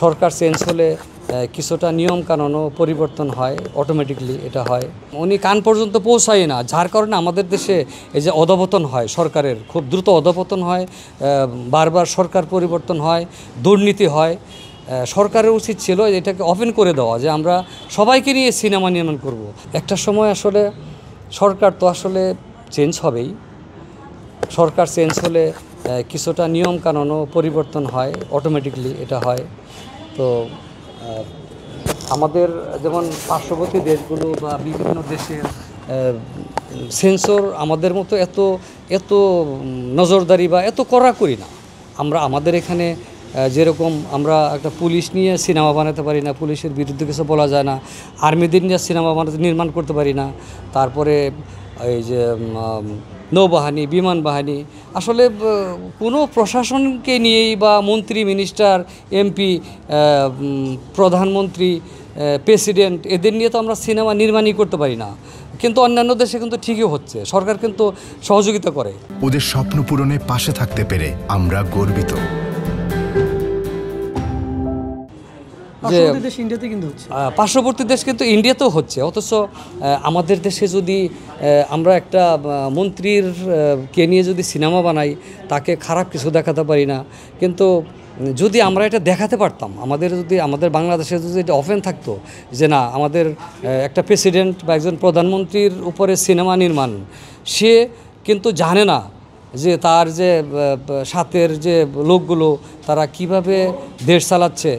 সরকার change হলে কিছুটা নিয়ম কানুনও পরিবর্তন হয়, অটোমেটিকলি এটা হয়। উনি কান পর্যন্ত পৌঁছায় না, যার কারণে আমাদের দেশে এই যে অধপতন হয়, সরকারের খুব দ্রুত অধপতন হয়, বারবার সরকার পরিবর্তন হয়, দুর্নীতি হয়। সরকারের উচিত ছিল এটাকে ওপেন করে দেওয়া, যে আমরা সবাইকে নিয়ে সিনেমা নির্মাণ করব। একটা সময় আসলে সরকার তো আসলে চেঞ্জ হবেই, সরকার চেঞ্জ হলে কিছুটা নিয়ম কানুনও পরিবর্তন হয়, অটোমেটিকলি এটা হয়। তো আমাদের যেমন পার্শ্ববর্তী দেশগুলো বা বিভিন্ন দেশের সেন্সর আমাদের মতো এত এত নজরদারি বা এত কড়া করি না। আমরা আমাদের এখানে যেরকম আমরা একটা পুলিশ নিয়ে সিনেমা বানাতে পারি না, পুলিশের বিরুদ্ধে কিছু বলা যায় না, আর্মিদের নিয়ে সিনেমা নির্মাণ করতে পারি না। তারপরে এই যে নৌবাহিনী, বিমান বাহিনী, আসলে কোনো প্রশাসনকে নিয়েই বা মন্ত্রী, মিনিস্টার, এমপি, প্রধানমন্ত্রী, প্রেসিডেন্ট, এদের নিয়ে তো আমরা সিনেমা নির্মাণই করতে পারি না। কিন্তু অন্যান্য দেশে কিন্তু ঠিকই হচ্ছে, সরকার কিন্তু সহযোগিতা করে। ওদের স্বপ্ন পূরণে পাশে থাকতে পেরে আমরা গর্বিত। পার্শ্ববর্তী দেশ কিন্তু ইন্ডিয়াতেও হচ্ছে, অথচ আমাদের দেশে যদি আমরা একটা মন্ত্রীর কে নিয়ে যদি সিনেমা বানাই, তাকে খারাপ কিছু দেখাতে পারি না। কিন্তু যদি আমরা এটা দেখাতে পারতাম, আমাদের বাংলাদেশে যদি এটা ওপেন থাকতো যে না, আমাদের একটা প্রেসিডেন্ট বা একজন প্রধানমন্ত্রীর উপরে সিনেমা নির্মাণ, সে কিন্তু জানে না যে তার যে সাথের যে লোকগুলো তারা কিভাবে দেশ চালাচ্ছে,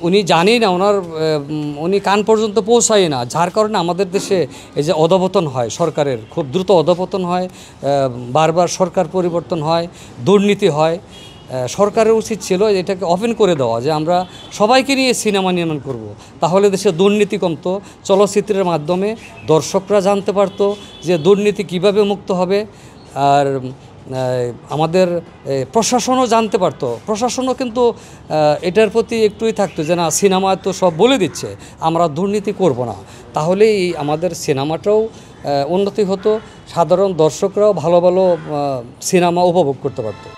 উনি জানেই না, উনি কান পর্যন্ত পৌঁছায় না, যার কারণে আমাদের দেশে এই যে অধপতন হয়, সরকারের খুব দ্রুত অধপতন হয়, বারবার সরকার পরিবর্তন হয়, দুর্নীতি হয়। সরকারের উচিত ছিল এটাকে ওপেন করে দেওয়া, যে আমরা সবাইকে নিয়ে সিনেমা নির্মাণ করব। তাহলে দেশে দুর্নীতি কমতো, চলচ্চিত্রের মাধ্যমে দর্শকরা জানতে পারতো যে দুর্নীতি কিভাবে মুক্ত হবে। আর আমাদের প্রশাসনও জানতে পারতো, প্রশাসনও কিন্তু এটার প্রতি একটুই থাকতো যে না, সিনেমা তো সব বলে দিচ্ছে, আমরা দুর্নীতি করব না। তাহলেই আমাদের সিনেমাটাও উন্নতি হতো, সাধারণ দর্শকরাও ভালো ভালো সিনেমা উপভোগ করতে পারতো।